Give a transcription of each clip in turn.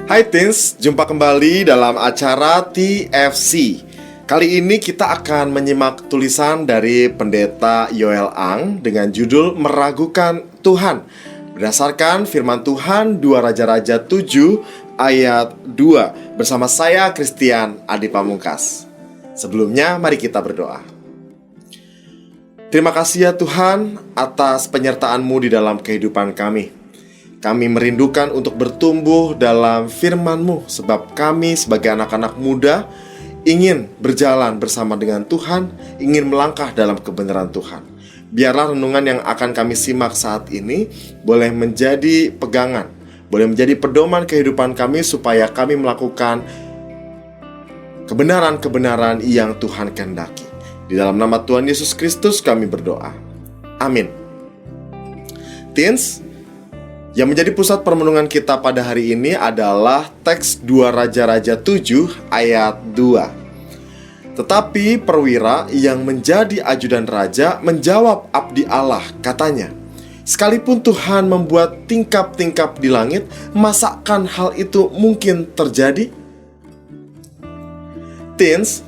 Hai Teens, jumpa kembali dalam acara TFC. Kali ini kita akan menyimak tulisan dari Pendeta Yoel Ang dengan judul Meragukan Tuhan, berdasarkan firman Tuhan 2 Raja-Raja 7 ayat 2 bersama saya Christian Adi Pamungkas. Sebelumnya mari kita berdoa. Terima kasih ya Tuhan atas penyertaan-Mu di dalam kehidupan kami. Kami merindukan untuk bertumbuh dalam firman-Mu, sebab kami sebagai anak-anak muda ingin berjalan bersama dengan Tuhan, ingin melangkah dalam kebenaran Tuhan. Biarlah renungan yang akan kami simak saat ini boleh menjadi pegangan, boleh menjadi pedoman kehidupan kami supaya kami melakukan kebenaran-kebenaran yang Tuhan kehendaki. Di dalam nama Tuhan Yesus Kristus kami berdoa. Amin. Teens, yang menjadi pusat permenungan kita pada hari ini adalah teks 2 Raja-Raja 7 ayat 2. Tetapi perwira yang menjadi ajudan raja menjawab abdi Allah, katanya, "Sekalipun Tuhan membuat tingkap-tingkap di langit, masakan hal itu mungkin terjadi?" Teens,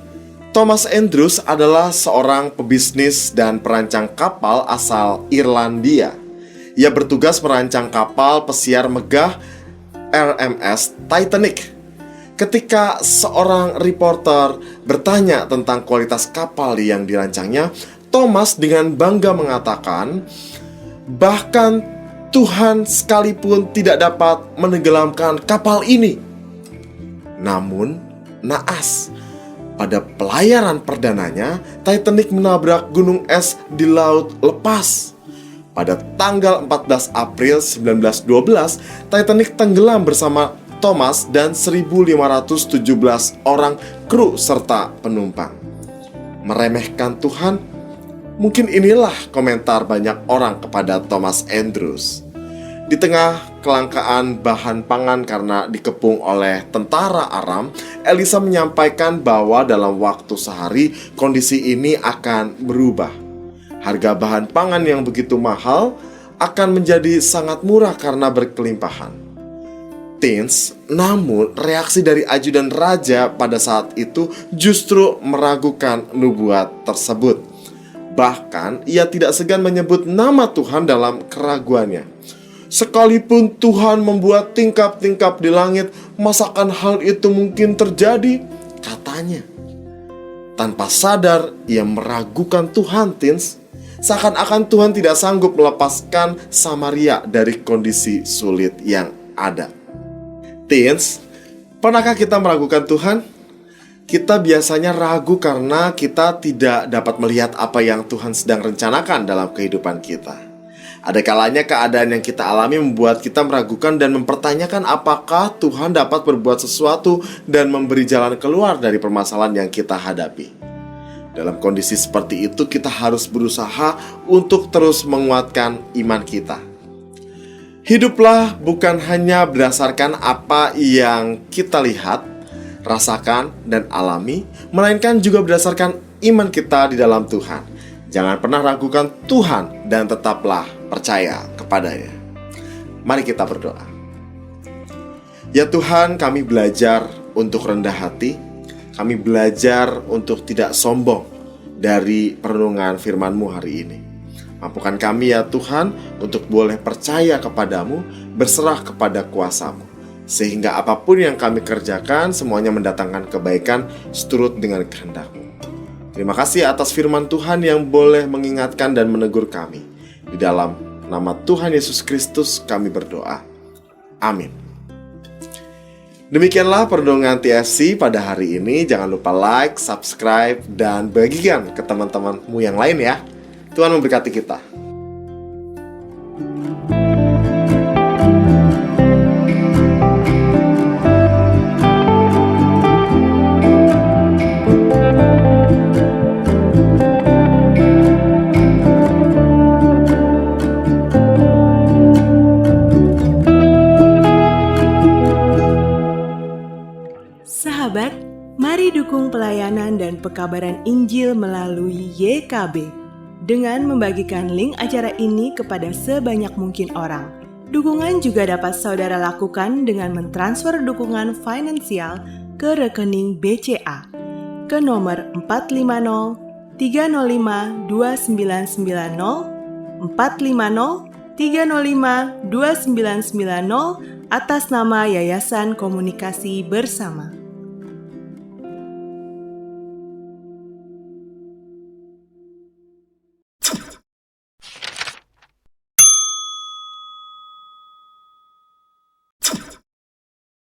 Thomas Andrews adalah seorang pebisnis dan perancang kapal asal Irlandia. Ia bertugas merancang kapal pesiar megah RMS Titanic. Ketika seorang reporter bertanya tentang kualitas kapal yang dirancangnya, Thomas dengan bangga mengatakan, "Bahkan Tuhan sekalipun tidak dapat menenggelamkan kapal ini." Namun, naas, pada pelayaran perdananya, Titanic menabrak gunung es di laut lepas. Pada tanggal 14 April 1912, Titanic tenggelam bersama Thomas dan 1.517 orang kru serta penumpang. Meremehkan Tuhan? Mungkin inilah komentar banyak orang kepada Thomas Andrews. Di tengah kelangkaan bahan pangan karena dikepung oleh tentara Aram, Elisa menyampaikan bahwa dalam waktu sehari kondisi ini akan berubah. Harga bahan pangan yang begitu mahal akan menjadi sangat murah karena berkelimpahan. Teens, namun reaksi dari ajudan raja pada saat itu justru meragukan nubuat tersebut. Bahkan ia tidak segan menyebut nama Tuhan dalam keraguannya. "Sekalipun Tuhan membuat tingkap-tingkap di langit, masakan hal itu mungkin terjadi?" katanya. Tanpa sadar ia meragukan Tuhan, Teens. Seakan-akan Tuhan tidak sanggup melepaskan Samaria dari kondisi sulit yang ada. Teens, pernahkah kita meragukan Tuhan? Kita biasanya ragu karena kita tidak dapat melihat apa yang Tuhan sedang rencanakan dalam kehidupan kita. Ada kalanya keadaan yang kita alami membuat kita meragukan dan mempertanyakan apakah Tuhan dapat berbuat sesuatu dan memberi jalan keluar dari permasalahan yang kita hadapi. Dalam kondisi seperti itu, kita harus berusaha untuk terus menguatkan iman kita. Hiduplah bukan hanya berdasarkan apa yang kita lihat, rasakan, dan alami, melainkan juga berdasarkan iman kita di dalam Tuhan. Jangan pernah ragukan Tuhan dan tetaplah percaya kepadanya. Mari kita berdoa. Ya Tuhan, kami belajar untuk rendah hati. Kami belajar untuk tidak sombong dari perenungan firman-Mu hari ini. Mampukan kami ya Tuhan untuk boleh percaya kepadamu, berserah kepada kuasa-Mu, sehingga apapun yang kami kerjakan semuanya mendatangkan kebaikan seturut dengan kehendak-Mu. Terima kasih atas firman Tuhan yang boleh mengingatkan dan menegur kami. Di dalam nama Tuhan Yesus Kristus kami berdoa. Amin. Demikianlah perenungan TFC pada hari ini. Jangan lupa like, subscribe, dan bagikan ke teman-temanmu yang lain ya. Tuhan memberkati kita. Sahabat, mari dukung pelayanan dan pekabaran Injil melalui YKB dengan membagikan link acara ini kepada sebanyak mungkin orang. Dukungan juga dapat saudara lakukan dengan mentransfer dukungan finansial ke rekening BCA ke nomor 450 305 2990 450 305 2990 atas nama Yayasan Komunikasi Bersama.